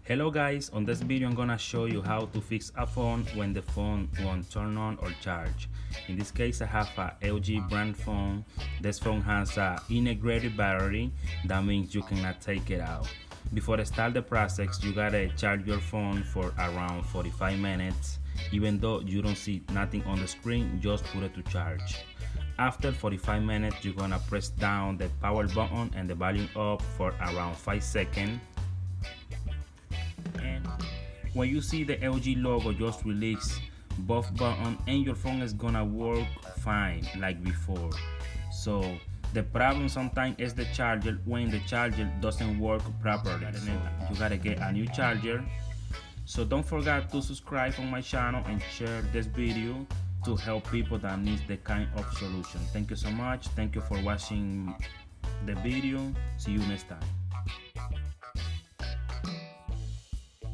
Hello guys, on this video I'm gonna show you how to fix a phone when the phone won't turn on or charge. In this case I have a LG brand phone. This phone has a integrated battery, that means you cannot take it out. Before I start the process, you gotta charge your phone for around 45 minutes. Even though you don't see nothing on the screen, just put it to charge. After 45 minutes, you're gonna press down the power button and the volume up for around 5 seconds. And when you see the LG logo, just release both buttons and your phone is gonna work fine like before. So the problem sometimes is the charger. When the charger doesn't work properly, so you gotta get a new charger. So don't forget to subscribe on my channel and share this video to help people that need the kind of solution. Thank you so much. Thank you for watching the video. See you next time.